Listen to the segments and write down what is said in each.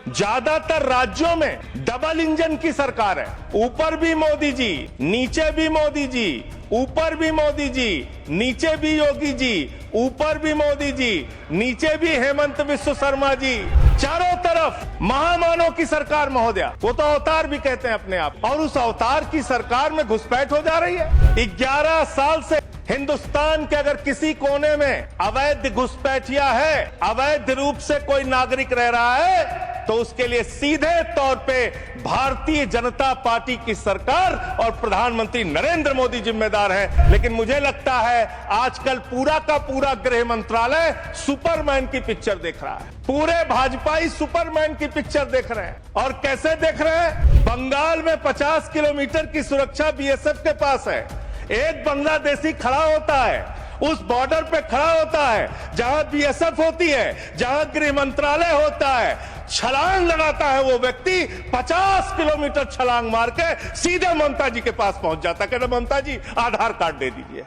ज्यादातर राज्यों में डबल इंजन की सरकार है। ऊपर भी मोदी जी, नीचे भी मोदी जी, ऊपर भी मोदी जी, नीचे भी योगी जी, ऊपर भी मोदी जी, नीचे भी हेमंत विश्व शर्मा जी, चारों तरफ महामानव की सरकार महोदया। वो तो अवतार भी कहते हैं अपने आप, और उस अवतार की सरकार में घुसपैठ हो जा रही है। 11 साल से हिंदुस्तान के अगर किसी कोने में अवैध घुसपैठिया है, अवैध रूप से कोई नागरिक रह रहा है, तो उसके लिए सीधे तौर पे भारतीय जनता पार्टी की सरकार और प्रधानमंत्री नरेंद्र मोदी जिम्मेदार है। लेकिन मुझे लगता है आजकल पूरा का पूरा गृह मंत्रालय सुपरमैन की पिक्चर देख रहा है। पूरे भाजपाई सुपरमैन की पिक्चर देख रहे हैं। और कैसे देख रहे हैं? बंगाल में 50 किलोमीटर की सुरक्षा बीएसएफ के पास है। एक बांग्लादेशी खड़ा होता है, उस बॉर्डर पे खड़ा होता है जहां बीएसएफ होती है, जहां गृह मंत्रालय होता है, छलांग लगाता है वो व्यक्ति, 50 किलोमीटर छलांग मार के सीधे ममता जी के पास पहुंच जाता है। कहते ममता जी आधार कार्ड दे दीजिए।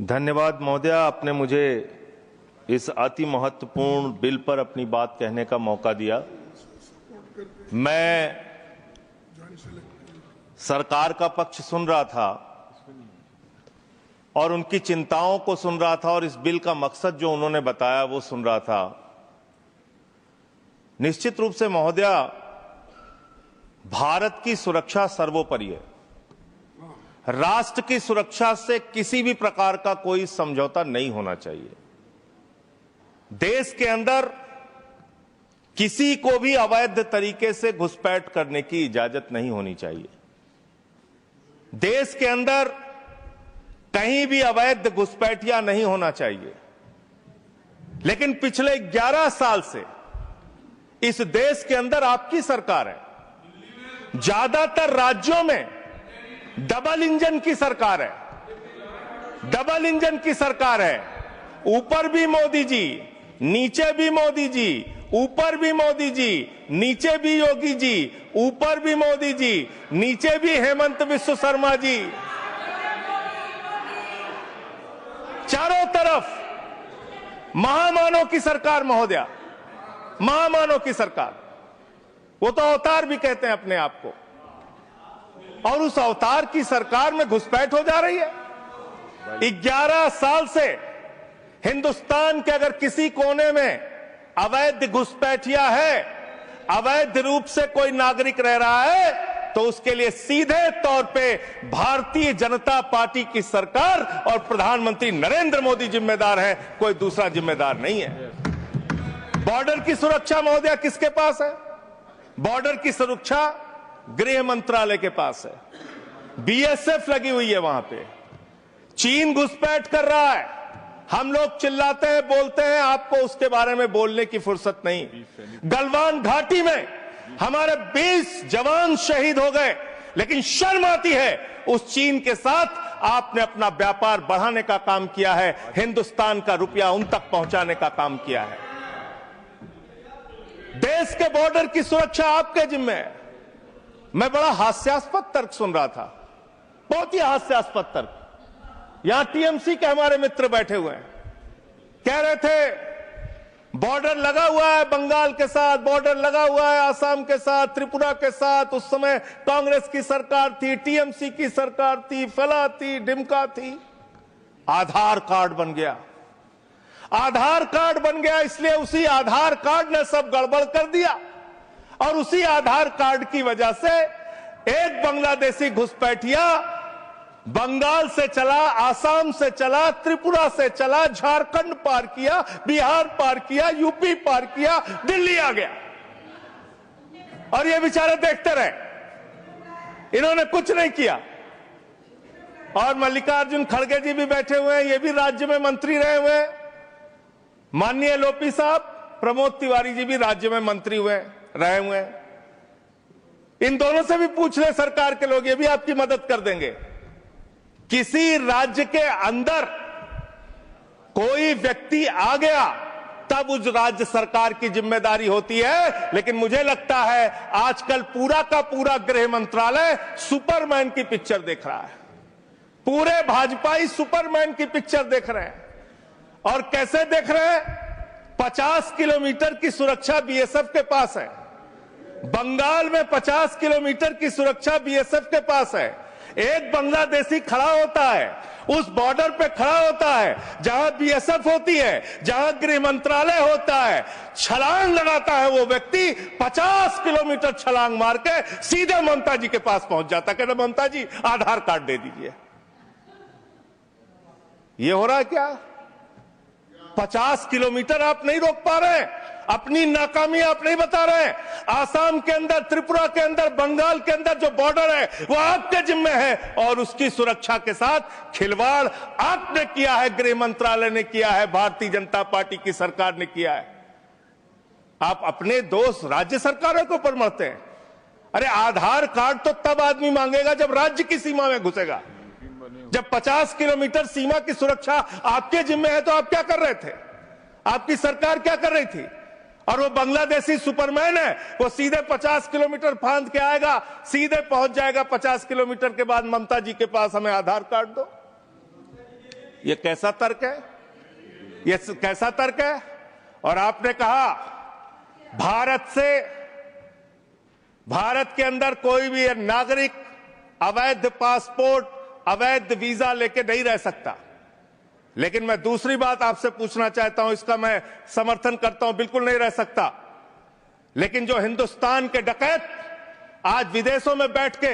धन्यवाद महोदय, आपने मुझे इस अति महत्वपूर्ण बिल पर अपनी बात कहने का मौका दिया। मैं सरकार का पक्ष सुन रहा था और उनकी चिंताओं को सुन रहा था और इस बिल का मकसद जो उन्होंने बताया वो सुन रहा था। निश्चित रूप से महोदया, भारत की सुरक्षा सर्वोपरि है। राष्ट्र की सुरक्षा से किसी भी प्रकार का कोई समझौता नहीं होना चाहिए। देश के अंदर किसी को भी अवैध तरीके से घुसपैठ करने की इजाजत नहीं होनी चाहिए। देश के अंदर कहीं भी अवैध घुसपैठिया नहीं होना चाहिए। लेकिन पिछले 11 साल से इस देश के अंदर आपकी सरकार है। ज्यादातर राज्यों में डबल इंजन की सरकार है। डबल इंजन की सरकार है। ऊपर भी मोदी जी, नीचे भी मोदी जी, ऊपर भी मोदी जी, नीचे भी योगी जी, ऊपर भी मोदी जी, नीचे भी हेमंत विश्व शर्मा जी, चारों तरफ महामानव की सरकार महोदया, महामानव की सरकार। वो तो अवतार भी कहते हैं अपने आप को, और उस अवतार की सरकार में घुसपैठ हो जा रही है। 11 साल से हिंदुस्तान के अगर किसी कोने में अवैध घुसपैठिया है, अवैध रूप से कोई नागरिक रह रहा है, तो उसके लिए सीधे तौर पे भारतीय जनता पार्टी की सरकार और प्रधानमंत्री नरेंद्र मोदी जिम्मेदार है, कोई दूसरा जिम्मेदार नहीं है। बॉर्डर की सुरक्षा महोदया किसके पास है? बॉर्डर की सुरक्षा गृह मंत्रालय के पास है। बीएसएफ लगी हुई है वहां पे। चीन घुसपैठ कर रहा है। हम लोग चिल्लाते हैं, बोलते हैं, आपको उसके बारे में बोलने की फुर्सत नहीं। गलवान घाटी में हमारे 20 जवान शहीद हो गए, लेकिन शर्म आती है उस चीन के साथ आपने अपना व्यापार बढ़ाने का काम किया है, हिंदुस्तान का रुपया उन तक पहुंचाने का काम किया है। देश के बॉर्डर की सुरक्षा आपके जिम्मे है। मैं बड़ा हास्यास्पद तर्क सुन रहा था, बहुत ही हास्यास्पद तर्क। यहां टीएमसी के हमारे मित्र बैठे हुए हैं, कह रहे थे बॉर्डर लगा हुआ है बंगाल के साथ, बॉर्डर लगा हुआ है आसाम के साथ, त्रिपुरा के साथ। उस समय कांग्रेस की सरकार थी, टीएमसी की सरकार थी, फला थी, डिमका थी। आधार कार्ड बन गया। आधार कार्ड बन गया, इसलिए उसी आधार कार्ड ने सब गड़बड़ कर दिया। और उसी आधार कार्ड की वजह से एक बांग्लादेशी घुसपैठिया बंगाल से चला, आसाम से चला, त्रिपुरा से चला, झारखंड पार किया, बिहार पार किया, यूपी पार किया, दिल्ली आ गया। और ये बेचारे देखते रहे, इन्होंने कुछ नहीं किया। और मल्लिकार्जुन खड़गे जी भी बैठे हुए हैं, ये भी राज्य में मंत्री रहे हुए हैं। माननीय लोपी साहब, प्रमोद तिवारी जी भी राज्य में मंत्री रहे हुए हैं। इन दोनों से भी पूछ ले सरकार के लोग, ये भी आपकी मदद कर देंगे। किसी राज्य के अंदर कोई व्यक्ति आ गया तब उस राज्य सरकार की जिम्मेदारी होती है। लेकिन मुझे लगता है आजकल पूरा का पूरा गृह मंत्रालय सुपरमैन की पिक्चर देख रहा है। पूरे भाजपाई सुपरमैन की पिक्चर देख रहे हैं। और कैसे देख रहे हैं? 50 किलोमीटर की सुरक्षा बीएसएफ के पास है। बंगाल में 50 किलोमीटर की सुरक्षा बीएसएफ के पास है। एक बांग्लादेशी खड़ा होता है, उस बॉर्डर पे खड़ा होता है जहां बीएसएफ होती है, जहां गृह मंत्रालय होता है, छलांग लगाता है वो व्यक्ति, 50 किलोमीटर छलांग मार के सीधे ममता जी के पास पहुंच जाता है। कहते ममता जी आधार कार्ड दे दीजिए। ये हो रहा है क्या? 50 किलोमीटर आप नहीं रोक पा रहे, अपनी नाकामी आप नहीं बता रहे। आसाम के अंदर, त्रिपुरा के अंदर, बंगाल के अंदर जो बॉर्डर है वो आपके जिम्मे है और उसकी सुरक्षा के साथ खिलवाड़ आपने किया है, गृह मंत्रालय ने किया है, भारतीय जनता पार्टी की सरकार ने किया है। आप अपने दोस्त राज्य सरकारों के ऊपर मरते हैं। अरे आधार कार्ड तो तब आदमी मांगेगा जब राज्य की सीमा में घुसेगा। जब 50 किलोमीटर सीमा की सुरक्षा आपके जिम्मे है तो आप क्या कर रहे थे? आपकी सरकार क्या कर रही थी? और वो बांग्लादेशी सुपरमैन है, वो सीधे 50 किलोमीटर फांद के आएगा, सीधे पहुंच जाएगा 50 किलोमीटर के बाद ममता जी के पास, हमें आधार कार्ड दो। ये कैसा तर्क है? ये कैसा तर्क है? और आपने कहा भारत के अंदर कोई भी नागरिक अवैध पासपोर्ट, अवैध वीजा लेके नहीं रह सकता। लेकिन मैं दूसरी बात आपसे पूछना चाहता हूं, इसका मैं समर्थन करता हूं, बिल्कुल नहीं रह सकता। लेकिन जो हिंदुस्तान के डकैत आज विदेशों में बैठ के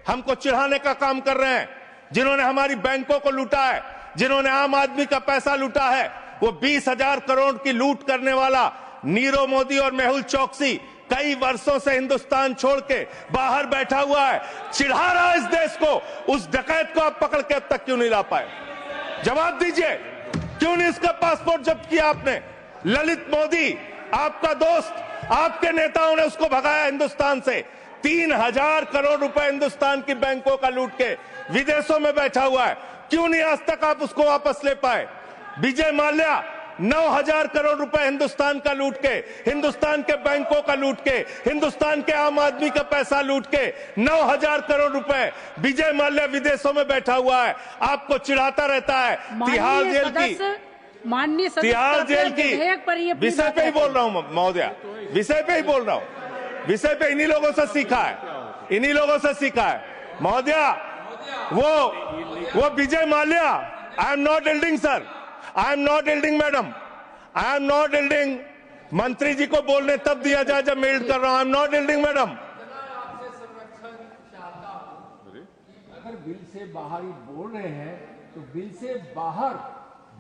हमको चिढ़ाने का काम कर रहे हैं, जिन्होंने हमारी बैंकों को लूटा है, जिन्होंने आम आदमी का पैसा लूटा है, वो 20,000 करोड़ की लूट करने वाला नीरव मोदी और मेहुल चौकसी कई वर्षों से हिंदुस्तान छोड़ के बाहर बैठा हुआ है, चिढ़ा रहा है इस देश को। उस डकैत को आप पकड़ के अब तक क्यों नहीं ला पाए? जवाब दीजिए, क्यों नहीं इसका पासपोर्ट जब्त किया आपने? ललित मोदी आपका दोस्त, आपके नेताओं ने उसको भगाया हिंदुस्तान से। 3,000 करोड़ रुपए हिंदुस्तान की बैंकों का लूट के विदेशों में बैठा हुआ है, क्यों नहीं आज तक आप उसको वापस ले पाए? विजय माल्या 9,000 करोड़ रुपए हिंदुस्तान का लूट के, हिंदुस्तान के बैंकों का लूट के, हिंदुस्तान के आम आदमी का पैसा लूट के 9,000 करोड़ रुपए विजय माल्या विदेशों में बैठा हुआ है, आपको चिढ़ाता रहता है। तिहाड़ जेल की विषय पे ही बोल रहा हूं महोदया, विषय पे ही बोल रहा हूं, विषय पे इन्हीं लोगों से सीखा है, इन्हीं लोगों से सीखा है महोदया। वो Vijay Mallya, I am not yielding sir, I am not yielding madam, I am not yielding. मंत्री जी को बोलने तब दिया जाए जब मैं यील्ड कर रहा हूं। आई एम नॉट यील्डिंग मैडम। अगर बिल से बाहर ही बोल रहे हैं तो बिल से बाहर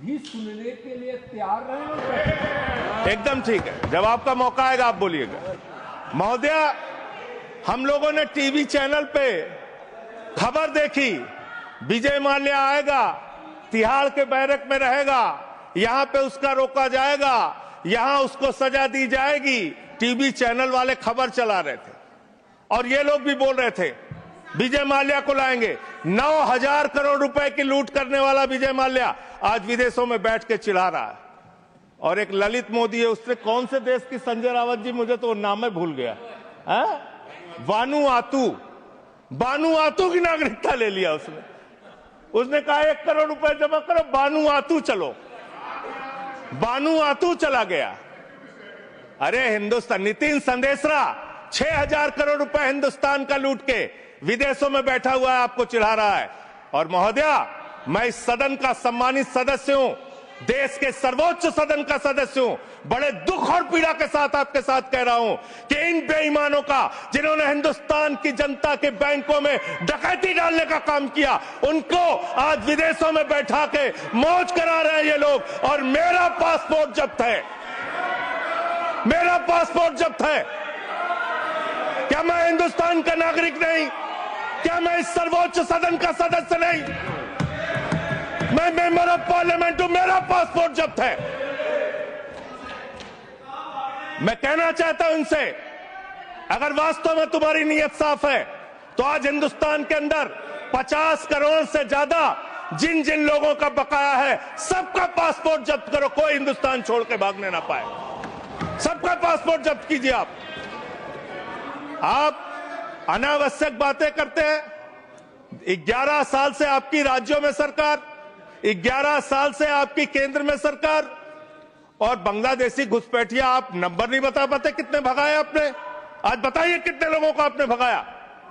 भी सुनने के लिए तैयार रहे। एकदम ठीक है, जब आपका मौका आएगा आप बोलिएगा। महोदया, हम लोगों ने टीवी चैनल पे खबर देखी, विजय माल्या आएगा, तिहाड़ के बैरक में रहेगा, यहां पे उसका रोका जाएगा, यहां उसको सजा दी जाएगी। टीवी चैनल वाले खबर चला रहे थे और ये लोग भी बोल रहे थे विजय माल्या को लाएंगे। 9,000 करोड़ रुपए की लूट करने वाला विजय माल्या आज विदेशों में बैठ के चिढ़ा रहा है। और एक ललित मोदी है, उसने कौन से देश की, संजय रावत जी, मुझे तो नाम में भूल गया, बानुआतू की नागरिकता ले लिया उसने। उसने कहा 1 करोड़ रुपए जमा करो, बानुआतू चलो, बानुआतू चला गया। अरे हिंदुस्तान, नितिन संदेशरा 6,000 करोड़ रुपए हिंदुस्तान का लूट के विदेशों में बैठा हुआ है, आपको चिढ़ा रहा है। और महोदया, मैं इस सदन का सम्मानित सदस्य हूं, देश के सर्वोच्च सदन का सदस्य हूं, बड़े दुख और पीड़ा के साथ आपके साथ कह रहा हूं कि इन बेईमानों का, जिन्होंने हिंदुस्तान की जनता के बैंकों में डकैती डालने का काम किया, उनको आज विदेशों में बैठा के मौज करा रहे हैं ये लोग। और मेरा पासपोर्ट जब्त है, मेरा पासपोर्ट जब्त है। क्या मैं हिंदुस्तान का नागरिक नहीं? क्या मैं इस सर्वोच्च सदन का सदस्य नहीं? मैं मेंबर ऑफ पार्लियामेंट हूं, मेरा पासपोर्ट जब्त है। मैं कहना चाहता हूं इनसे, अगर वास्तव में तुम्हारी नीयत साफ है तो आज हिंदुस्तान के अंदर 50 करोड़ से ज्यादा जिन जिन लोगों का बकाया है, सबका पासपोर्ट जब्त करो, कोई हिंदुस्तान छोड़ के भागने ना पाए। सबका पासपोर्ट जब्त कीजिए। आप अनावश्यक बातें करते हैं। 11 साल से आपकी राज्यों में सरकार, 11 साल से आपकी केंद्र में सरकार, और बांग्लादेशी घुसपैठिया आप नंबर नहीं बता पाते कितने भगाए आपने? आज बताइए कितने लोगों को आपने भगाया,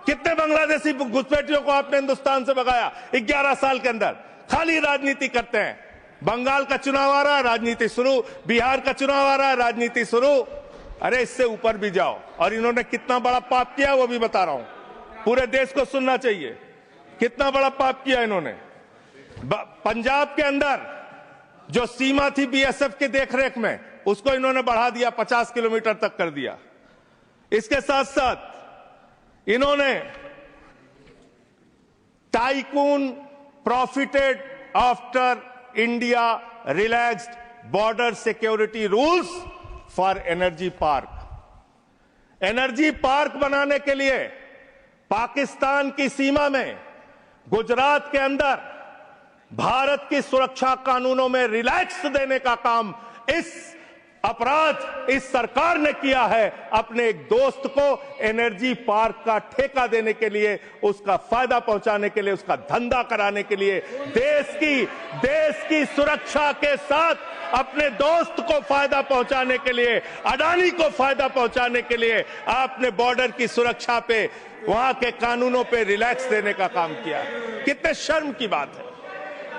कितने बांग्लादेशी घुसपैठियों को आपने हिंदुस्तान से भगाया 11 साल के अंदर? खाली राजनीति करते हैं। बंगाल का चुनाव आ रहा है, राजनीति शुरू। बिहार का चुनाव आ रहा है, राजनीति शुरू। अरे इससे ऊपर भी जाओ। और इन्होंने कितना बड़ा पाप किया वो भी बता रहा हूं, पूरे देश को सुनना चाहिए कितना बड़ा पाप किया इन्होंने। पंजाब के अंदर जो सीमा थी बीएसएफ के देखरेख में, उसको इन्होंने बढ़ा दिया, 50 किलोमीटर तक कर दिया। इसके साथ साथ इन्होंने tycoon profited after India relaxed border security rules for energy park. Energy park बनाने के लिए पाकिस्तान की सीमा में, गुजरात के अंदर भारत की सुरक्षा कानूनों में रिलैक्स देने का काम इस अपराध इस सरकार ने किया है। अपने एक दोस्त को एनर्जी पार्क का ठेका देने के लिए, उसका फायदा पहुंचाने के लिए, उसका धंधा कराने के लिए, देश की सुरक्षा के साथ अपने दोस्त को फायदा पहुंचाने के लिए, अडानी को फायदा पहुंचाने के लिए आपने बॉर्डर की सुरक्षा पे, वहां के कानूनों पे रिलैक्स देने का काम किया। कितने शर्म की बात है,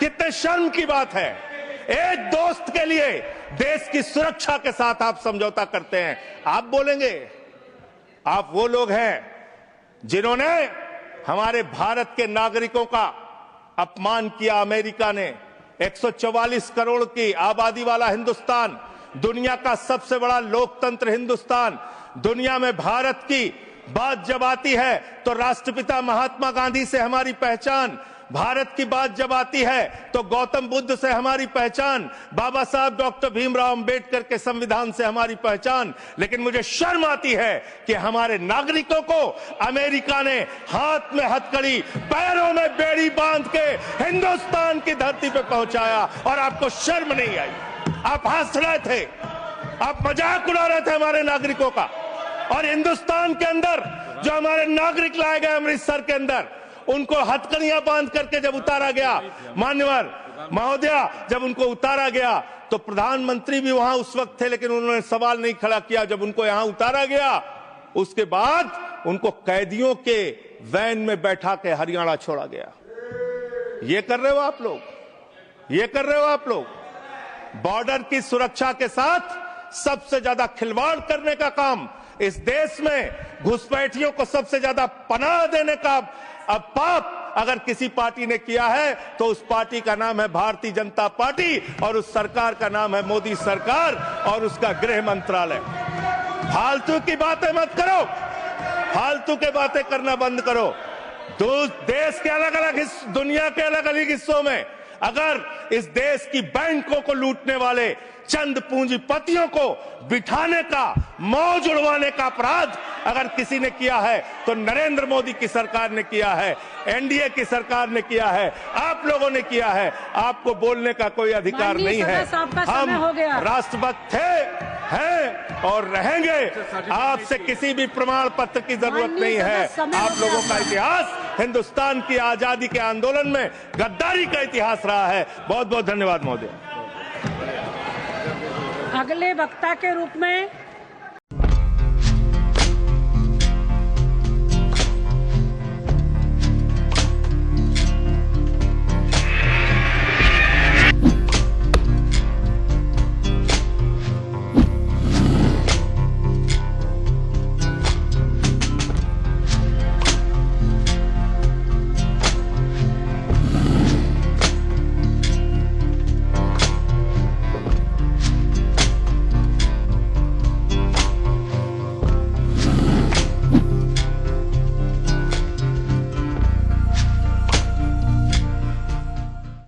कितने शर्म की बात है। एक दोस्त के लिए देश की सुरक्षा के साथ आप समझौता करते हैं। आप बोलेंगे आप वो लोग हैं जिन्होंने हमारे भारत के नागरिकों का अपमान किया। अमेरिका ने 144 करोड़ की आबादी वाला हिंदुस्तान, दुनिया का सबसे बड़ा लोकतंत्र हिंदुस्तान, दुनिया में भारत की बात जब आती है तो राष्ट्रपिता महात्मा गांधी से हमारी पहचान, भारत की बात जब आती है तो गौतम बुद्ध से हमारी पहचान, बाबा साहब डॉक्टर भीमराव अंबेडकर के संविधान से हमारी पहचान। लेकिन मुझे शर्म आती है कि हमारे नागरिकों को अमेरिका ने हाथ में हथकड़ी, पैरों में बेड़ी बांध के हिंदुस्तान की धरती पे पहुंचाया और आपको शर्म नहीं आई। आप हंस रहे थे, आप मजाक उड़ा रहे थे हमारे नागरिकों का। और हिंदुस्तान के अंदर जो हमारे नागरिक लाए गए अमृतसर के अंदर, उनको हथकड़ियां बांध करके जब उतारा गया, मान्यवर महोदया, जब उनको उतारा गया तो प्रधानमंत्री भी वहां उस वक्त थे, लेकिन उन्होंने सवाल नहीं खड़ा किया। जब उनको यहां उतारा गया, उसके बाद उनको कैदियों के वैन में बैठा के हरियाणा छोड़ा गया। ये कर रहे हो आप लोग, ये कर रहे हो आप लोग। बॉर्डर की सुरक्षा के साथ सबसे ज्यादा खिलवाड़ करने का काम इस देश में, घुसपैठियों को सबसे ज्यादा पनाह देने का अब पाप अगर किसी पार्टी ने किया है तो उस पार्टी का नाम है भारतीय जनता पार्टी, और उस सरकार का नाम है मोदी सरकार और उसका गृह मंत्रालय। फालतू की बातें मत करो, फालतू के बातें करना बंद करो। देश के अलग अलग दुनिया के अलग अलग हिस्सों में अगर इस देश की बैंकों को लूटने वाले चंद पूंजीपतियों को बिठाने का, मौज उड़वाने का अपराध अगर किसी ने किया है तो नरेंद्र मोदी की सरकार ने किया है, एनडीए की सरकार ने किया है, आप लोगों ने किया है। आपको बोलने का कोई अधिकार नहीं है। हम राष्ट्रभक्त थे, हैं और रहेंगे। आपसे किसी भी प्रमाण पत्र की जरूरत नहीं है। आप लोगों का इतिहास हिंदुस्तान की आजादी के आंदोलन में गद्दारी का इतिहास रहा है। बहुत बहुत धन्यवाद महोदय। अगले वक्ता के रूप में